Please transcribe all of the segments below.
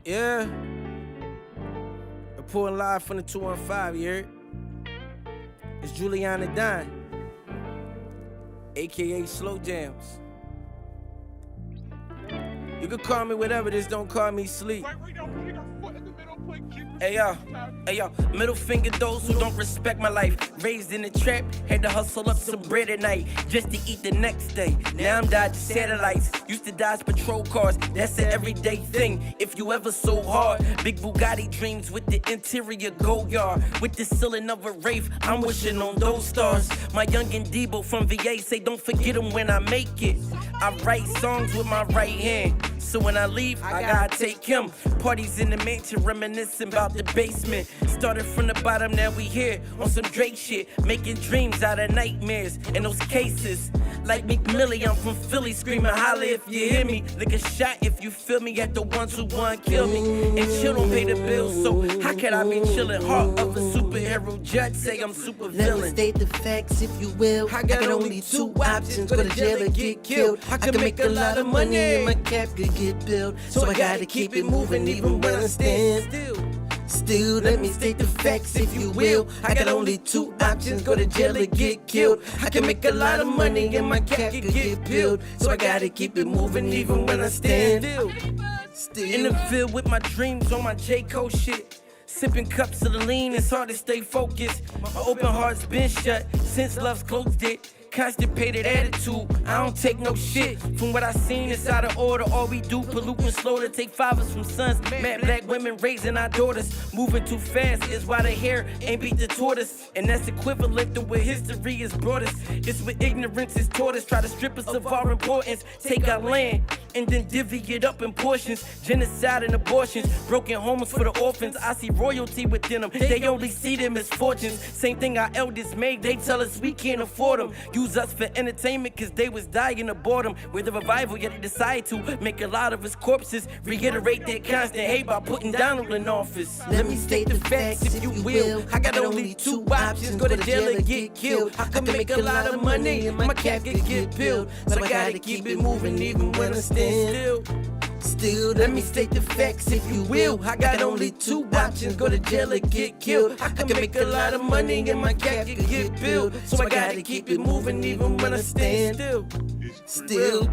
Yeah. Reporting live from the 215, you heard? It's Juliana Dine, aka Slow Jams. You can call me whatever, just don't call me sleep. Hey yo, middle finger those who don't respect my life. Raised in the trap, had to hustle up some bread at night just to eat the next day. Now I'm dodging satellites, used to dodge patrol cars. That's an everyday thing. If you ever so hard, big Bugatti dreams with the interior go yard. With the ceiling of a Wraith, I'm wishing on those stars. My youngin' Debo from VA say don't forget him when I make it. I write songs with my right hand, so when I leave, I gotta take him. Parties in the mansion, reminiscing about the basement. Started from the bottom, now we here on some Drake shit, making dreams out of nightmares. In those cases, like Meek Millie, I'm from Philly, screaming holla if you hear me. Lick a shot if you feel me at the ones who want to kill me. And chill don't pay the bills, so how can I be chillin'? Heart of a superhero, judge say I'm super villain. Let me state the facts if you will. I got only two options, go to jail or get killed. I can make a lot of money and my cap could get built. So I gotta keep it moving even when I stand still. Let me state the facts if you will. I got only two options, go to jail or get killed. I can make a lot of money and my cap could get built. So I gotta keep it moving even when I stand still. In the field with my dreams on my J. Cole shit. Sipping cups of the lean, it's hard to stay focused. My open heart's been shut since love's closed it. Constipated attitude, I don't take no shit. From what I seen, it's out of order. All we do, polluting slow to take fathers from sons. Mad black women raising our daughters. Moving too fast is why the hair ain't beat the tortoise. And that's equivalent to what history has brought us. It's what ignorance has taught us. Try to strip us of our importance. Take our land and then divvy it up in portions. Genocide and abortions. Broken homes for the orphans. I see royalty within them. They only see their misfortunes. Same thing our elders made. They tell us we can't afford them. Use us for entertainment cause they was dying of boredom. With the revival yet they decide to make a lot of his corpses reiterate their constant hate by putting Donald in office. Let me state the facts if you will. I got only two options, go to jail or get killed. I can make a lot of money and my cap could get built. So I gotta keep it moving even when I stand still. Let me state the facts if you will. I got only two options, go to jail or get killed. I can make a lot of money and my cap could get built. So I gotta keep it moving even when I stand still.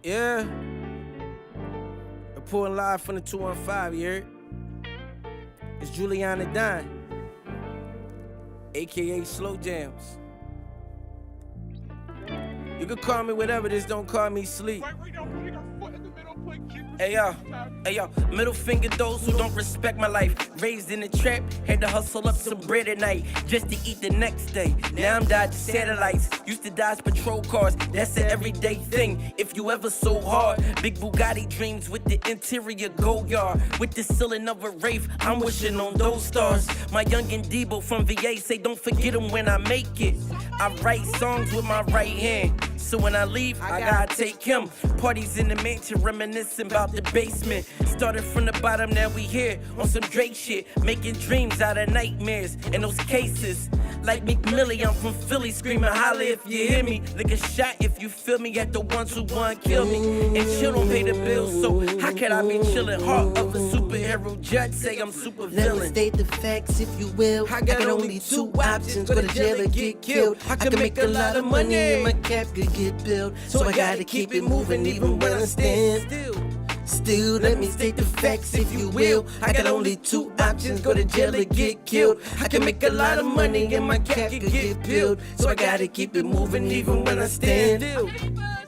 Yeah. Reporting live from the 215, you heard? It's Juliana Dine, aka Slow Jams. You can call me whatever, just don't call me sleep. Hey yo, middle finger those who don't respect my life. Raised in the trap, had to hustle up some bread at night just to eat the next day. Now I'm dodging satellites, used to dodge patrol cars. That's an everyday thing. If you ever so hard, big Bugatti dreams with the interior go yard. With the ceiling of a Wraith, I'm wishing on those stars. My youngin' Debo from VA say don't forget him when I make it. I write songs with my right hand, so when I leave, I gotta take him. Parties in the mansion, reminiscing about the basement. Started from the bottom, now we here on some Drake shit, making dreams out of nightmares. In those cases, like Meek Millie, I'm from Philly, screaming holla if you hear me. Lick a shot if you feel me at the ones who want to kill me. And chill don't pay the bills, so how can I be chillin'? Heart of a superhero, judge say I'm super villain. Let me state the facts if you will. I got only two options, go to jail or get killed. I can make a lot of money and my cap could get built. So I gotta keep it moving even when I stand still. Let me state the facts if you will. I got only two options, go to jail or get killed. I can make a lot of money and my cap could get built. So I gotta keep it moving even when I stand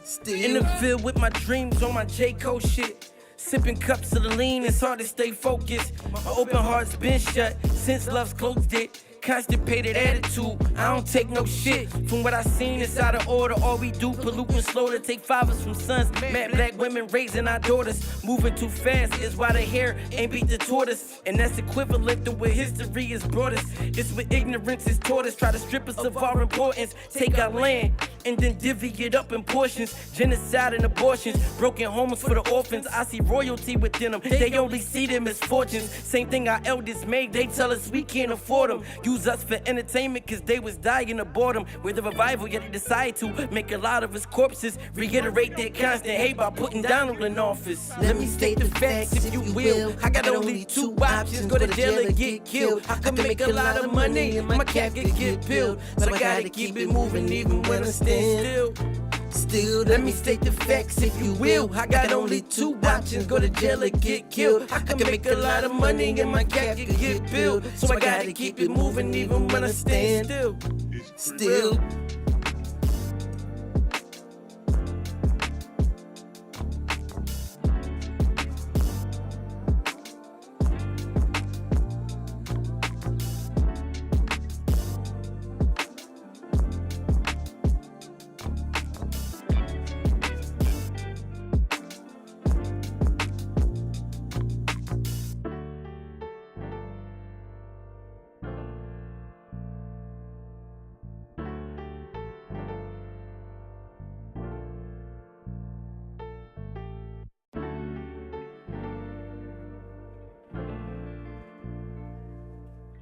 still. In the field with my dreams on my J. Cole shit. Sipping cups of the lean, it's hard to stay focused. My open heart's been shut since love's closed it. constipated attitude. I don't take no shit from what I seen. It's out of order. All we do, polluting slow to take fathers from sons. Mad black women raising our daughters. Moving too fast is why the hair ain't beat the tortoise. And that's equivalent to what history has brought us. It's what ignorance is taught us. Try to strip us of our importance. Take our land and then divvy it up in portions. Genocide and abortions. Broken homes for the orphans. I see royalty within them. They only see their misfortunes. Same thing our elders made. They tell us we can't afford them. Use us for entertainment cause they was dying of boredom. With the revival yet they decide to make a lot of his corpses reiterate their constant hate by putting Donald in office. Let me state the facts if you will. I got only two options, go to jail or get killed. I can make a lot of money and my cat could get peeled, but I gotta keep it moving even when I stand still. Let me state the facts if you will. I got only two options, go to jail or get killed. I can make a lot of money and my cat could get peeled, so I gotta keep it moving even when I stand still.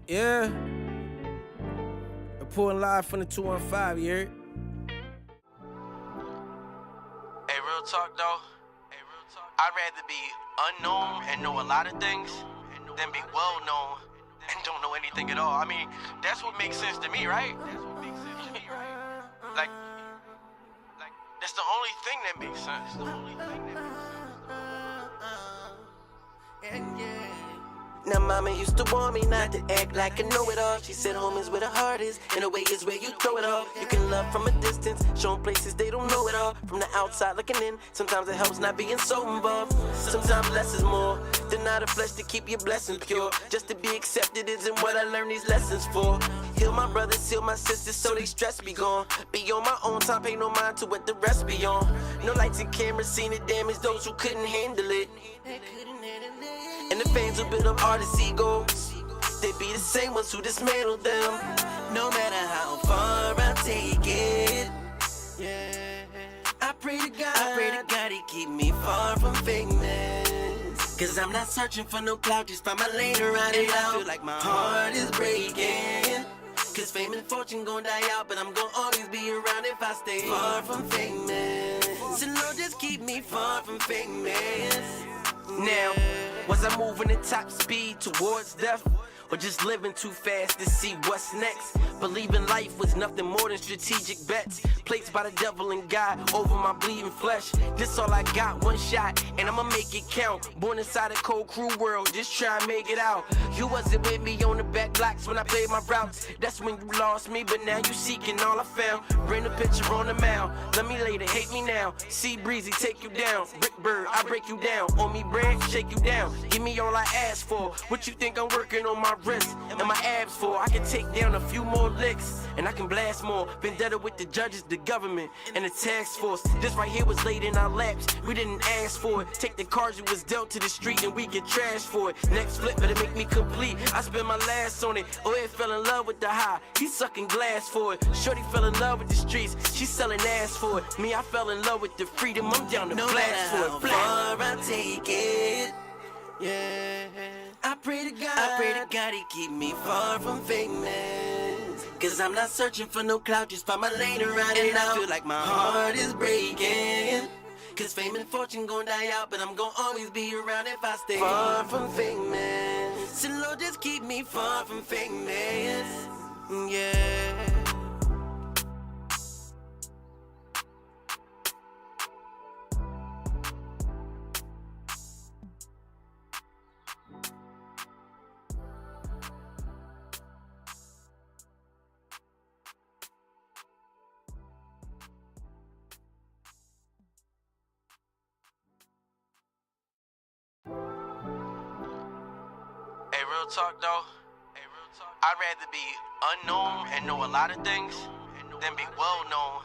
Yeah. Reporting live from the 215, you heard? Hey, real talk though. I'd rather be unknown and know a lot of things than be well known and don't know anything at all. I mean, that's what makes sense to me, right? Like, that's the only thing that makes sense. Now mama used to warn me not to act like I know it all. She said home is where the heart is, and the way is where you throw it all. You can love from a distance, show 'em places they don't know it all. From the outside looking in, sometimes it helps not being so involved. Sometimes less is more. Deny the flesh to keep your blessing pure. Just to be accepted isn't what I learned these lessons for. Heal my brothers, heal my sisters so they stress be gone. Be on my own time, pay no mind to what the rest be on. No lights and cameras seen the damage those who couldn't handle it. And the fans who build up artist egos, they be the same ones who dismantle them. No matter how far I take it, I pray to God he keep me far from famous. Cause I'm not searching for no clout, just find my lane and ride it out. I feel like my heart is breaking, cause fame and fortune gon' die out, but I'm gon' always be around if I stay far from famous. So Lord, just keep me far from famous. Now, was I moving at top speed towards death? Or just living too fast to see what's next? Believing life was nothing more than strategic bets placed by the devil and God over my bleeding flesh. This all I got, one shot, and I'ma make it count. Born inside a cold, cruel world, just try and make it out. You wasn't with me on the back blocks when I played my routes. That's when you lost me, but now you seeking all I found. Bring the picture on the mound, let me later, hate me now. See Breezy, take you down. Brick Bird, I break you down. On me bread, shake you down. Give me all I ask for. What you think I'm working on my wrist and my abs for? I can take down a few more licks and I can blast more. Vendetta with the judges, the government, and the task force. This right here was laid in our laps, we didn't ask for it. Take the cards you was dealt to the street and we get trashed for it. Next flip better make me complete, I spend my last on it. Oh, it fell in love with the high, he sucking glass for it. Shorty fell in love with the streets, she selling ass for it. Me, I fell in love with the freedom, I'm down to blast for it. Far I take it, I pray to God he keep me far from famous. Cause I'm not searching for no clout, just find my lane and ride it out. I feel like my heart is breaking, cause fame and fortune gon' die out, but I'm gon' always be around if I stay far from famous. So Lord, just keep me far from famous. Hey, real talk though. I'd rather be unknown and know a lot of things than be well known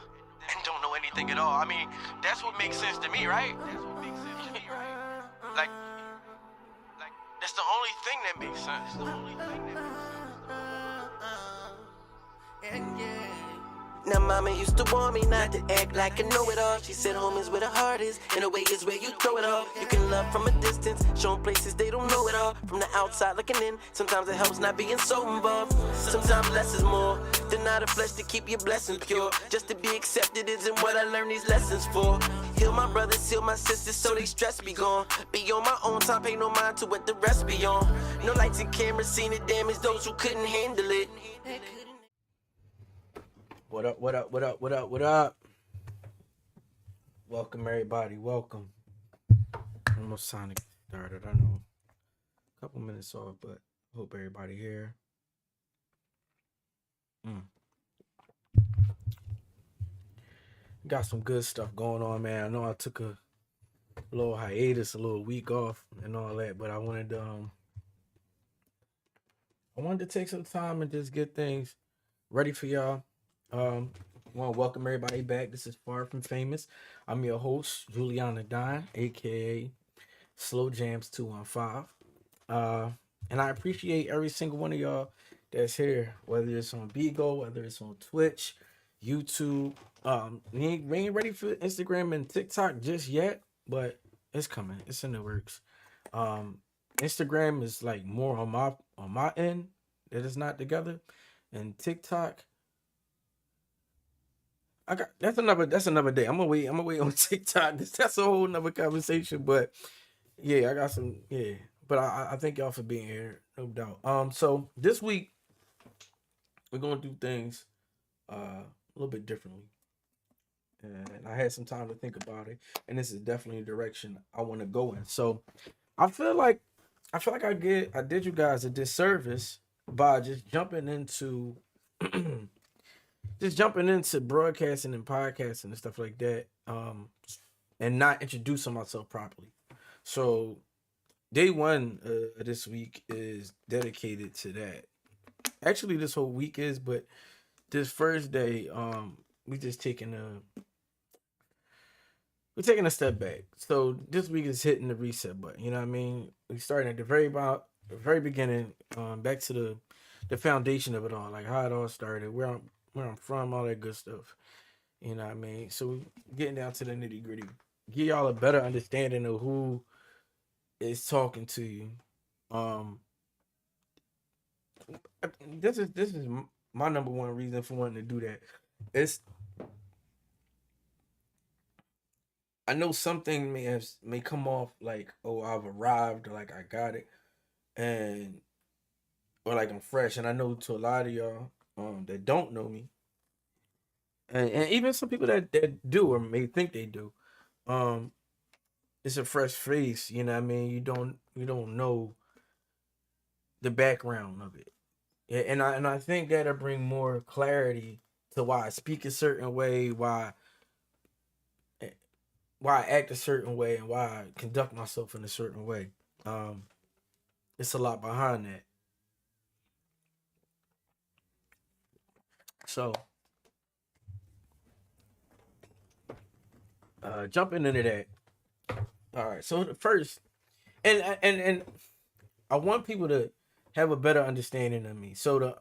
and don't know anything at all. I mean, that's what makes sense to me, right? Like, that's the only thing that makes sense. The only thing that makes sense. Now mama used to warn me not to act like I know it all. She said home is where the heart is, and the way is where you throw it all. You can love from a distance, show 'em places they don't know it all. From the outside looking in, sometimes it helps not being so involved. Sometimes less is more. Deny the flesh to keep your blessings pure. Just to be accepted isn't what I learned these lessons for. Heal my brothers, heal my sisters so they stress be gone. Be on my own time, pay no mind to what the rest be on. No lights and cameras, seen it damage those who couldn't handle it. What up, what up, what up, what up, what up? Welcome, everybody, welcome. Almost time to get started. I know a couple minutes off, but hope everybody here. Got some good stuff going on, man. I know I took a little hiatus, a little week off and all that, but I wanted to take some time and just get things ready for y'all. I want to welcome everybody back. This is Far From Famous. I'm your host, Juliana Dine, aka Slow Jams 215. And I appreciate every single one of y'all that's here, whether it's on Bigo, whether it's on Twitch, YouTube. We ain't ready for Instagram and TikTok just yet, but it's coming. It's in the works. Instagram is like more on my end that is not together, and TikTok. That's another day. I'm gonna wait on TikTok. That's a whole nother conversation. But yeah, I got some. Yeah, but I thank y'all for being here, no doubt. So this week we're gonna do things a little bit differently, and I had some time to think about it. And this is definitely a direction I want to go in. So I feel like I did you guys a disservice by just jumping into. Just jumping into broadcasting and podcasting and stuff like that, and not introducing myself properly. So, day one this week is dedicated to that. Actually, this whole week is, but this first day, we're taking a step back. So this week is hitting the reset button. You know what I mean? We starting at the very beginning, back to the foundation of it all, like how it all started, where I'm from, all that good stuff. You know what I mean? So getting down to the nitty gritty, give y'all a better understanding of who is talking to you. This is my number one reason for wanting to do that. I know something may come off like, oh, I've arrived, or like I got it, or like I'm fresh, and I know to a lot of y'all that don't know me, and even some people that do or may think they do, it's a fresh face. You know what I mean? You don't know the background of it, yeah, and I think that'll bring more clarity to why I speak a certain way, why I act a certain way, and why I conduct myself in a certain way. It's a lot behind that. So, jumping into that. All right. So the first, and I want people to have a better understanding of me. So to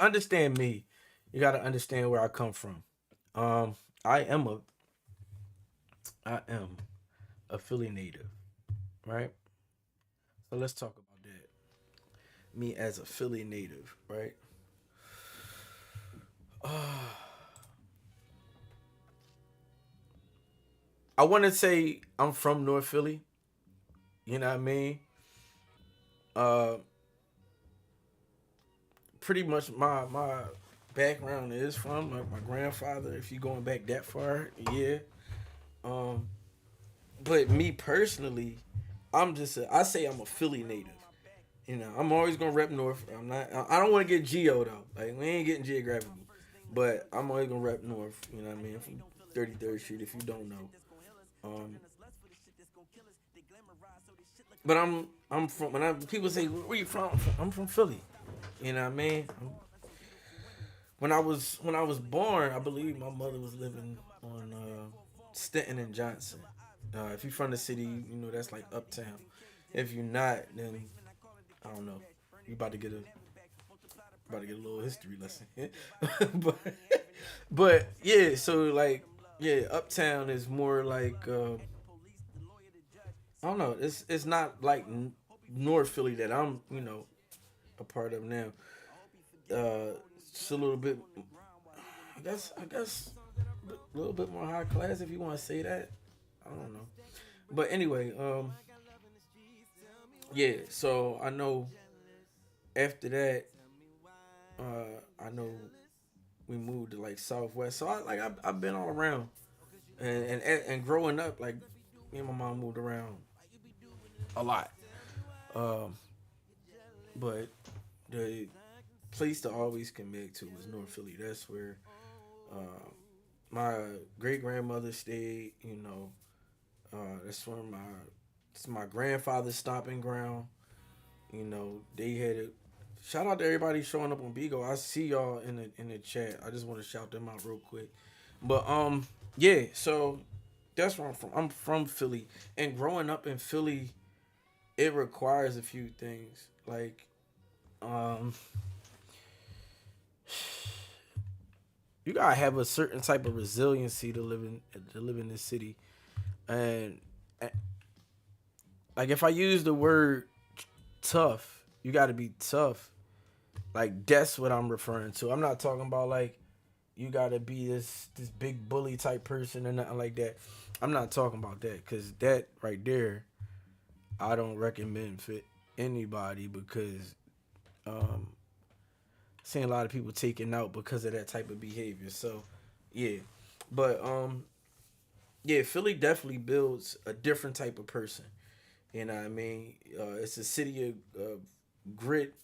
understand me, you got to understand where I come from. I am a Philly native, right? So let's talk about that. Me as a Philly native, right? I want to say I'm from North Philly. You know what I mean? Pretty much my background is from my grandfather. If you're going back that far, yeah. But me personally, I say I'm a Philly native. You know, I'm always gonna rep North. I don't want to get geo though. Like, we ain't getting geographical. But I'm always gonna rep North, you know what I mean, from 33rd Street, if you don't know. But I'm from, people say, where you from? I'm from Philly. You know what I mean? When I was born, I believe my mother was living on Stenton and Johnson. If you're from the city, you know that's like uptown. If you're not, then I don't know. You about to get a little history lesson. but but yeah, so like yeah, uptown is more like I don't know. It's not like North Philly that I'm a part of now. It's a little bit. I guess a little bit more high class if you want to say that. I don't know. But anyway, yeah. So I know after that, I know we moved to like Southwest. So I've been all around, and growing up, like me and my mom moved around a lot. Um, but the place to always come back to was North Philly. That's where uh, my great grandmother stayed. That's where it's my grandfather's stomping ground. They had it. Shout out to everybody showing up on Bigo. I see y'all in the chat. I just want to shout them out real quick. But yeah. So that's where I'm from. I'm from Philly, and growing up in Philly, it requires a few things. Like um, you gotta have a certain type of resiliency to live in this city, and like if I use the word tough, you got to be tough. Like that's what I'm referring to. I'm not talking about like you got to be this big bully type person or nothing like that. I'm not talking about that because that right there, I don't recommend for anybody because seeing a lot of people taken out because of that type of behavior. So yeah, but yeah, Philly definitely builds a different type of person. You know what I mean? It's a city of grit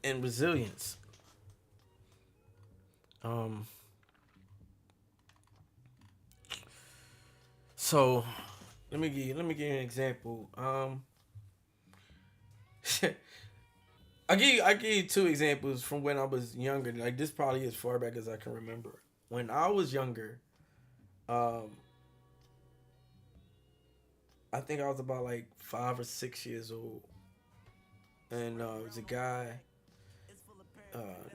and resilience. Um, so let me give you an example. I give you two examples from when I was younger. Like this probably as far back as I can remember. When I was younger, um, I think I was about like 5 or 6 years old, and there was a guy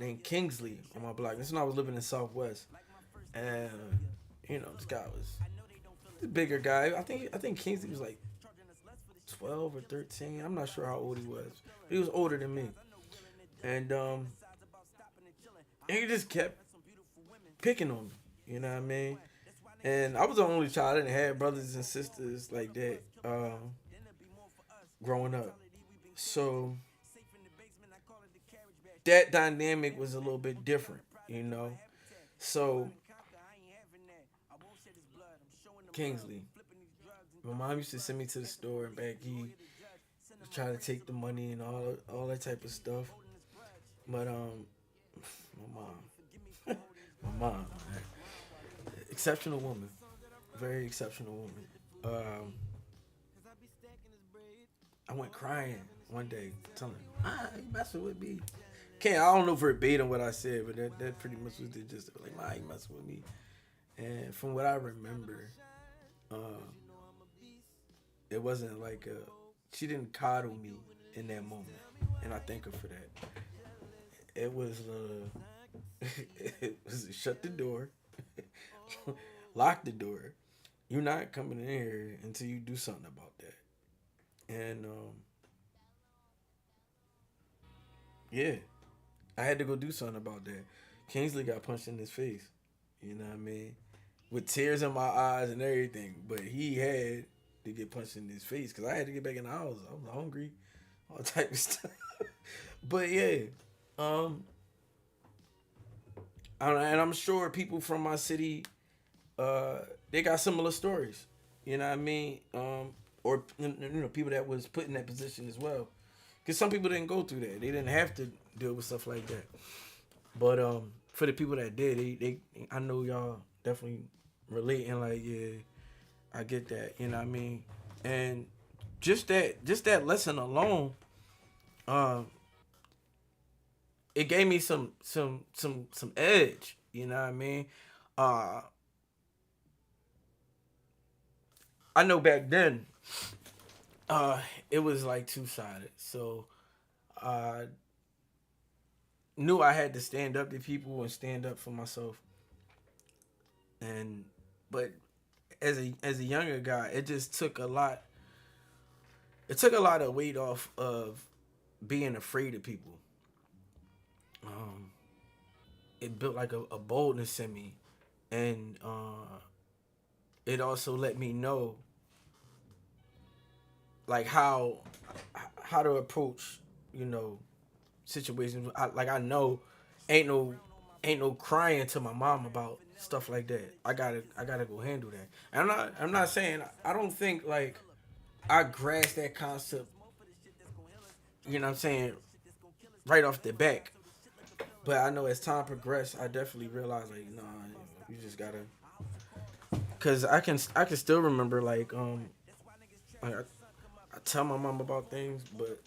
named Kingsley on my block. This is when I was living in Southwest, and this guy was the bigger guy. I think Kingsley was like 12 or 13. I'm not sure how old he was. He was older than me, and he just kept picking on me. You know what I mean? And I was the only child. I didn't have brothers and sisters like that growing up. So that dynamic was a little bit different. So Kingsley, my mom used to send me to the store and back he try to take the money and all that type of stuff. But my mom, my mom, exceptional woman, very exceptional woman. I went crying one day, telling her, you messing with me. I don't know verbatim what I said, but that pretty much was the gist of it. Like, you messing with me. And from what I remember, it wasn't like she didn't coddle me in that moment, and I thank her for that. It was it was shut the door, lock the door. You're not coming in here until you do something about that. And yeah, I had to go do something about that. Kingsley got punched in his face. You know what I mean? With tears in my eyes and everything. But he had to get punched in his face because I had to get back in the house. I was hungry, all type of stuff. But yeah, and I'm sure people from my city, they got similar stories. You know what I mean? Or people that was put in that position as well. Because some people didn't go through that. They didn't have to deal with stuff like that. But for the people that did, they I know y'all definitely relating. Like, yeah, I get that. You know what I mean? And just that lesson alone, um, it gave me some edge. You know what I mean? Uh, I know back then, it was like two sided. So I knew I had to stand up to people and stand up for myself. And but as a younger guy, it just took a lot. It took a lot of weight off of being afraid of people. Um, it built like a boldness in me, and it also let me know like how to approach, you know, situations. I know ain't no crying to my mom about stuff like that. I gotta go handle that. And I'm not saying I don't think like I grasped that concept. You know what I'm saying, right off the back. But I know as time progressed, I definitely realized like, nah, you just gotta. Cause I can still remember like I tell my mom about things, but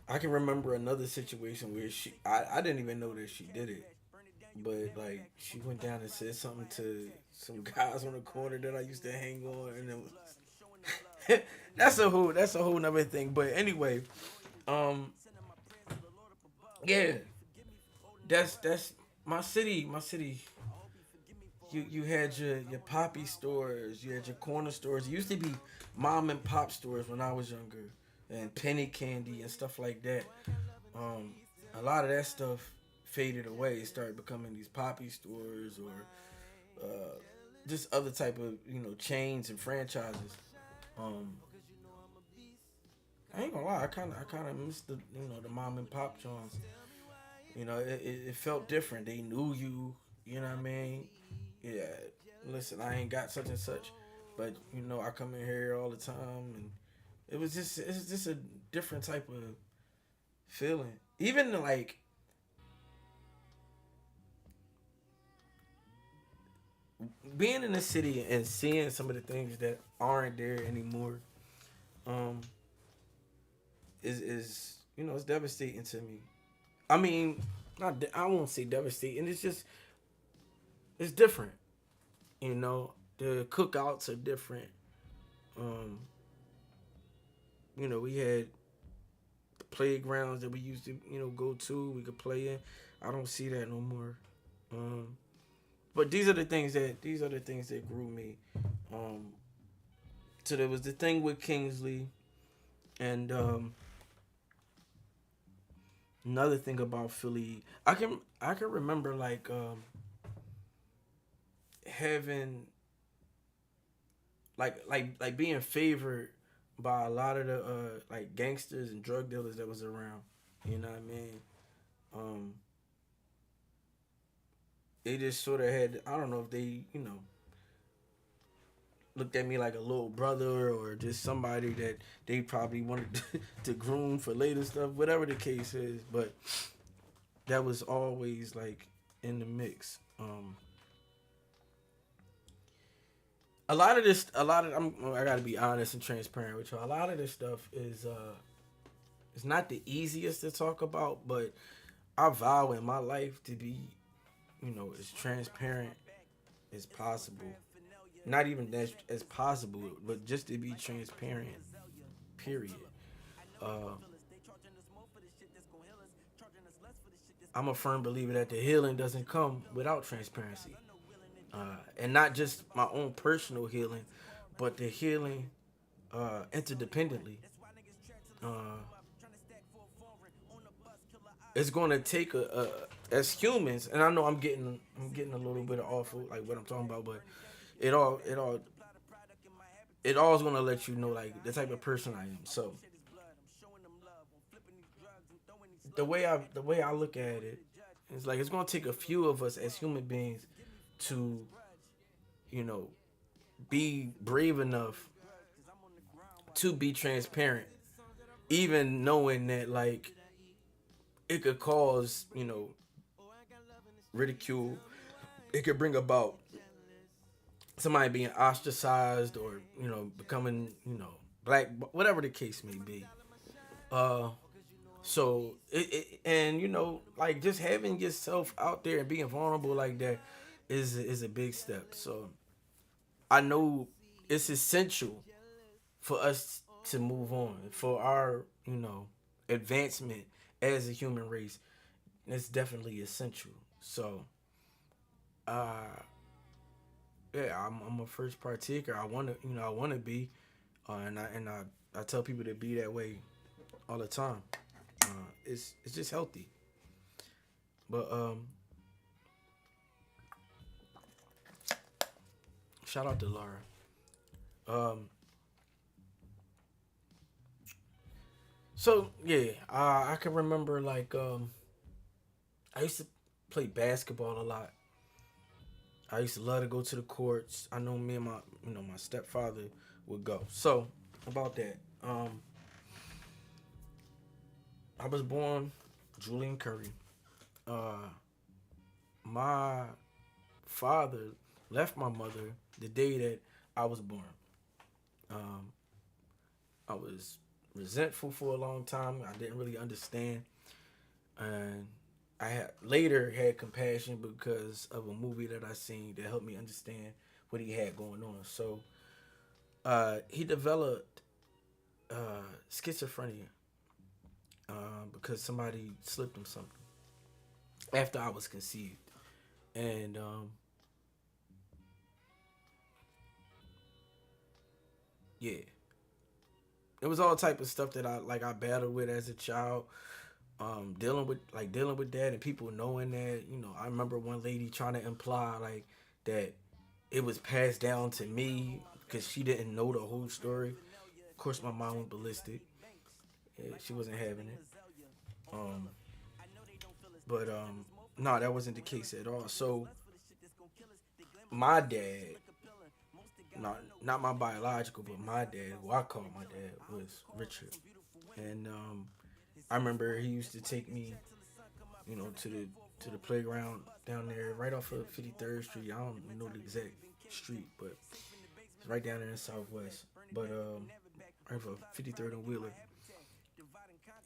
I can remember another situation where I didn't even know that she did it, but like she went down and said something to some guys on the corner that I used to hang on, and it was that's a whole nother thing. But anyway, um, yeah, that's my city. My city. You had your poppy stores, you had your corner stores. It used to be mom and pop stores when I was younger, and penny candy and stuff like that. Um, a lot of that stuff faded away. It started becoming these poppy stores or just other type of chains and franchises. Um, I ain't gonna lie, I kind of missed the mom and pop joints. It felt different. They knew you. You know what I mean? Yeah. Listen, I ain't got such and such, but I come in here all the time, and it's just a different type of feeling. Even like being in the city and seeing some of the things that aren't there anymore, um, is it's devastating to me. I mean, I won't say devastating. It's different. The cookouts are different. Um, we had the playgrounds that we used to, go to. We could play in. I don't see that no more. But these are the things that grew me. Um, so there was the thing with Kingsley, and another thing about Philly. I can remember like having like being favored by a lot of the like gangsters and drug dealers that was around. You know what I mean? Um, they just sort of had, I don't know if they looked at me like a little brother or just somebody that they probably wanted to groom for later stuff, whatever the case is. But that was always like in the mix. I gotta be honest and transparent with you. A lot of this stuff is it's not the easiest to talk about, but I vow in my life to be, as transparent as possible. Not even as possible, but just to be transparent. Period. Uh, I'm a firm believer that the healing doesn't come without transparency. And not just my own personal healing, but the healing interdependently. Uh, it's going to take as humans, and I know I'm getting a little bit off of like what I'm talking about, but it all it all it all is going to let you know like the type of person I am. So the way I look at it is like it's going to take a few of us as human beings to you know be brave enough to be transparent, even knowing that like it could cause ridicule. It could bring about somebody being ostracized or becoming black, whatever the case may be. Uh, so and like just having yourself out there and being vulnerable like that is a big step. So I know it's essential for us to move on for our advancement as a human race. It's definitely essential. So uh yeah, I'm a first partaker. I want to I want to be, and I tell people to be that way all the time. It's just healthy. But shout out to Laura. Um, so yeah, I can remember like I used to play basketball a lot. I used to love to go to the courts. I know me and my stepfather would go. So about that, I was born Julian Curry. Uh, my father left my mother the day that I was born. Um, I was resentful for a long time. I didn't really understand, and I had later had compassion because of a movie that I seen that helped me understand what he had going on. So he developed schizophrenia because somebody slipped him something after I was conceived, and yeah, it was all type of stuff that I battled with as a child. Dealing with that and people knowing that, I remember one lady trying to imply like that it was passed down to me because she didn't know the whole story. Of course, my mom went ballistic. Yeah, she wasn't having it. Um, but no, that wasn't the case at all. So my dad, not my biological, but my dad, who I call my dad, was Richard, and I remember he used to take me, to the playground down there, right off of 53rd Street. I don't know the exact street, but it's right down there in Southwest. But right for 53rd and Wheeler,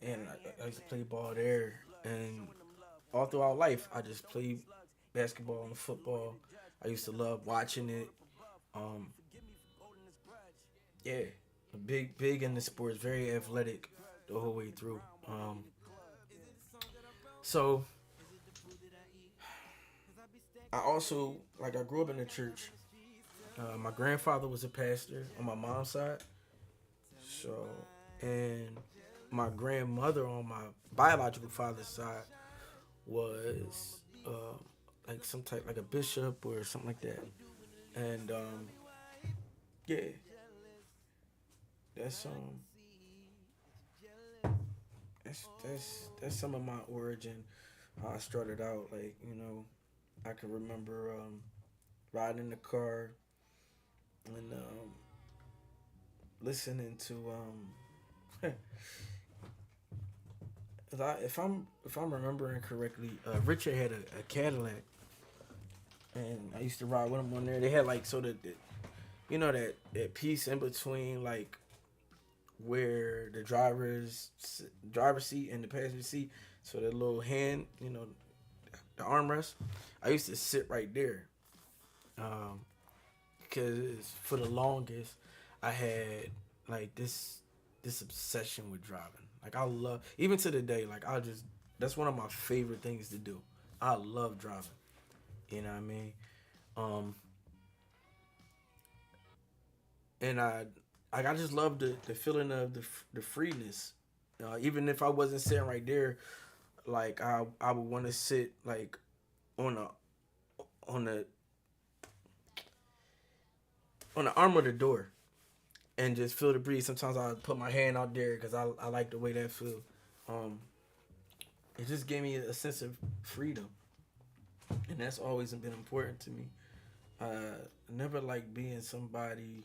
and I used to play ball there, and all throughout life, I just played basketball and football. I used to love watching it. Um, yeah, big in the sports, very athletic the whole way through. So I also I grew up in the church. My grandfather was a pastor on my mom's side. So and my grandmother on my biological father's side was like some type like a bishop or something like that. And yeah, that's that's some of my origin. How I started out, I can remember riding in the car and listening to if I'm remembering correctly, Richard had a Cadillac, and I used to ride with him on there. They had like so that that piece in between like where the driver's seat and the passenger seat, so that little hand, the armrest. I used to sit right there, because for the longest I had like this obsession with driving. Like I love, even to the day, like that's one of my favorite things to do. I love driving. You know what I mean? Um, and I just love the feeling of the freeness. Even if I wasn't sitting right there, like I would want to sit like on a on the on the arm of the door and just feel the breeze. Sometimes I put my hand out there because I like the way that feel. Um, it just gave me a sense of freedom, and that's always been important to me. I never like being somebody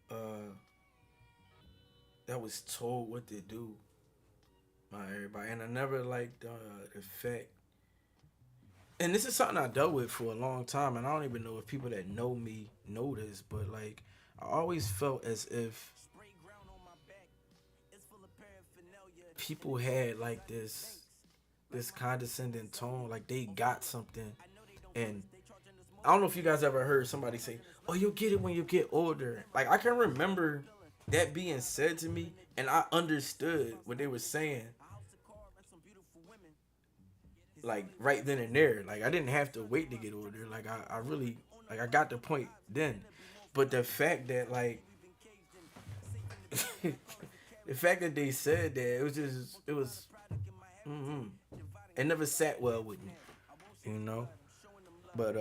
uh, that was told what to do by everybody, and I never liked the fact. And this is something I dealt with for a long time, and I don't even know if people that know me know this, but like I always felt as if people had like this condescending tone, like they got something. And I don't know if you guys ever heard somebody say, "Oh, you'll get it when you get older." Like I can remember that being said to me, and I understood what they were saying, like right then and there. Like I didn't have to wait to get older. Like I really like I got the point then. But the fact that like the fact that they said that, it was it never sat well with me, you know. But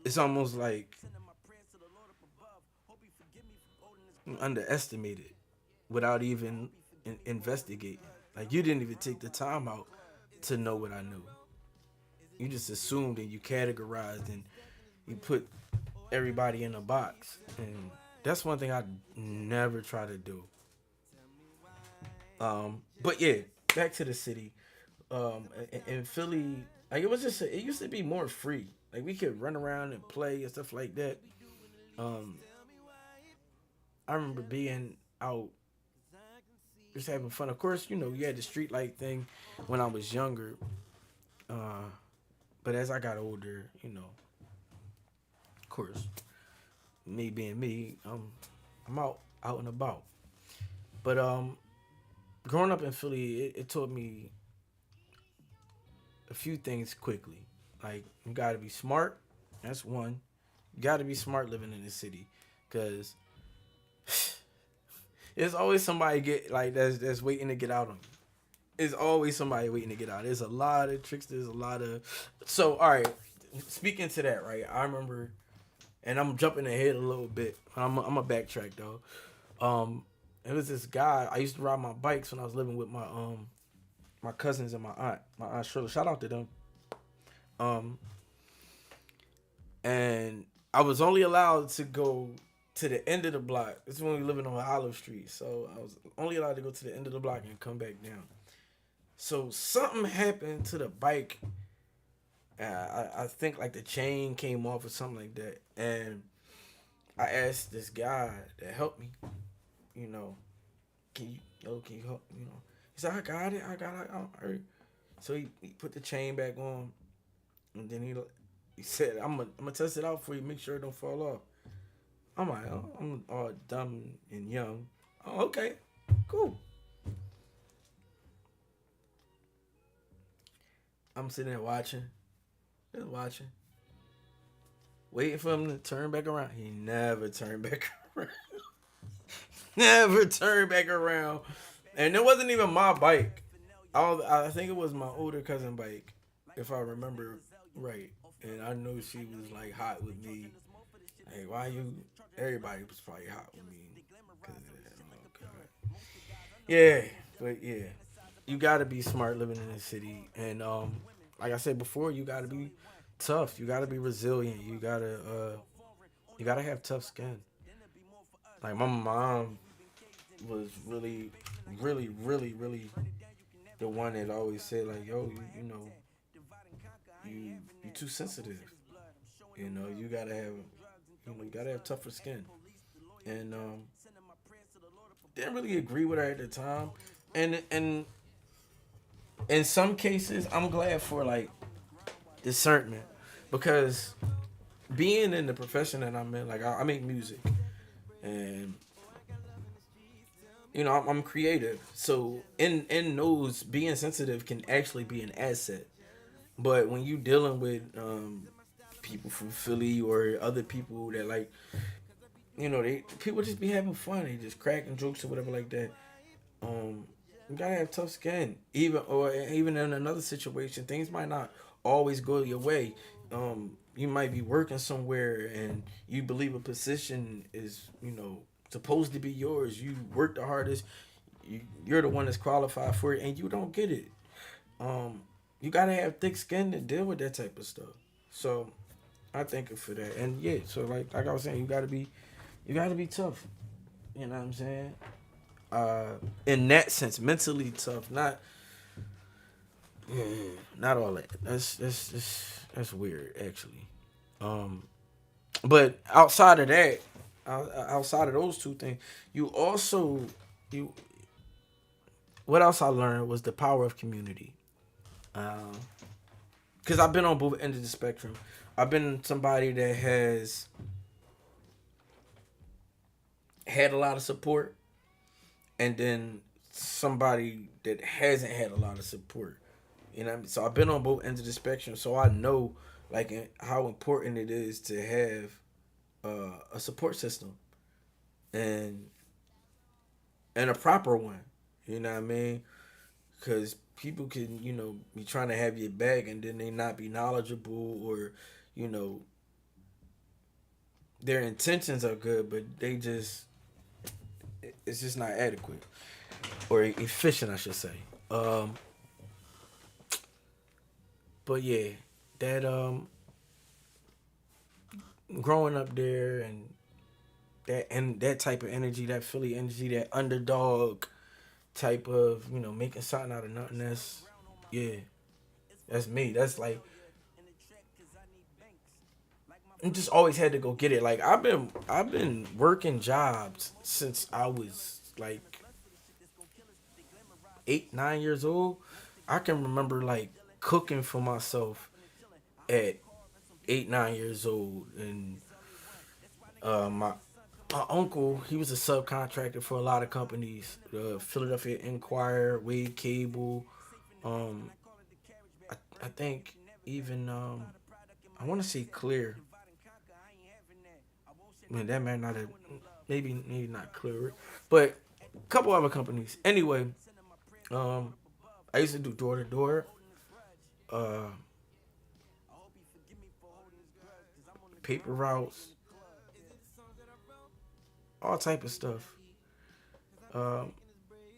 it's almost like underestimated without even investigating. Like you didn't even take the time out to know what I knew. You just assumed and you categorized and you put everybody in a box. And that's one thing I never try to do. But yeah, back to the city. In Philly, like it used to be more free. Like we could run around and play and stuff like that. I remember being out just having fun. Of course, you know, you had the street light thing when I was younger. But as I got older, you know, of course, me being me, I'm out and about. But growing up in Philly, it taught me a few things quickly. Like you gotta be smart. That's one. You gotta be smart living in the city, cause there's always somebody that's waiting to get out on you. There's always somebody waiting to get out. There's a lot of tricks. There's a lot of so. All right, speaking to that, right? I remember, and I'm jumping ahead a little bit. I'm a backtrack though. It was this guy. I used to ride my bikes when I was living with my cousins and my aunt Shirley. Shout out to them. And I was only allowed to go to the end of the block. This is when we were living on Olive Street. So I was only allowed to go to the end of the block and come back down. So something happened to the bike. I think like the chain came off or something like that. And I asked this guy to help me, you know, can you help, you know? He said, I got it. All right. So he put the chain back on. And then he said, I'm gonna test it out for you, make sure it don't fall off. I'm like, oh, I'm all dumb and young. Oh, okay, cool. I'm sitting there watching, waiting for him to turn back around. He never turned back around. Never turned back around. And it wasn't even my bike. I think it was my older cousin bike, if I remember right. And I know she was like hot with me. Like, why you? Everybody was probably hot with me. Oh God. Yeah, but yeah, you gotta be smart living in the city, and like I said before, you gotta be tough. You gotta be resilient. You gotta have tough skin. Like my mom was really the one that always said like, yo, you know, you too sensitive. You know, you gotta have tougher skin. And didn't really agree with her at the time. And in some cases, I'm glad for like discernment, because being in the profession that I'm in, like I make music, and you know I'm creative. So in those, being sensitive can actually be an asset. But when you dealing with people from Philly or other people that like, you know, people just be having fun, they just cracking jokes or whatever like that. You gotta have tough skin. Even in another situation, things might not always go your way. You might be working somewhere and you believe a position is, you know, supposed to be yours. You work the hardest. You're the one that's qualified for it, and you don't get it. You gotta have thick skin to deal with that type of stuff. So I thank you for that. And yeah, so like I was saying, you gotta be tough. You know what I'm saying? In that sense, mentally tough, not all that. That's weird actually. But outside of that, outside of those two things, you also you. What else I learned was the power of community. Because I've been on both ends of the spectrum. I've been somebody that has had a lot of support, and then somebody that hasn't had a lot of support. You know what I mean? So I've been on both ends of the spectrum, so I know like how important it is to have a support system and a proper one. You know what I mean? Because people can, be trying to have your back and then they not be knowledgeable, or, you know, their intentions are good, but it's just not adequate or efficient, I should say. But yeah, that growing up there and that type of energy, that Philly energy, that underdog type of, making something out of nothing. That's me. That's like, I just always had to go get it. Like I've been working jobs since I was like 8, 9 years old. I can remember like cooking for myself at 8, 9 years old, and my uncle, he was a subcontractor for a lot of companies, Philadelphia Inquirer, Wade Cable. I think even I want to say Clear. Man, that might not have, maybe not Clear, but a couple other companies. Anyway, I used to do door to door, paper routes, all type of stuff.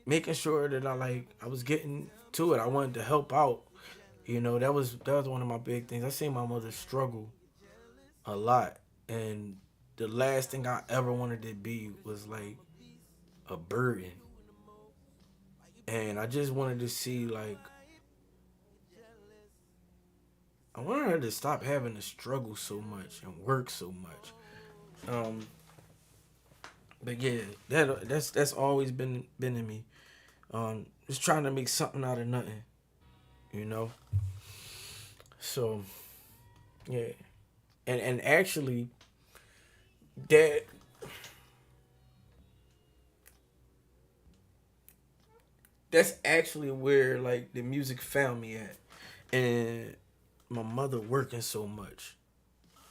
Making sure that I was getting to it. I wanted to help out. That was one of my big things. I seen my mother struggle a lot, and the last thing I ever wanted to be was like a burden. And I just wanted to see like, I wanted her to stop having to struggle so much and work so much. But yeah, that's always been in me. Just trying to make something out of nothing, So yeah, and actually, that's actually where like the music found me at, and my mother working so much.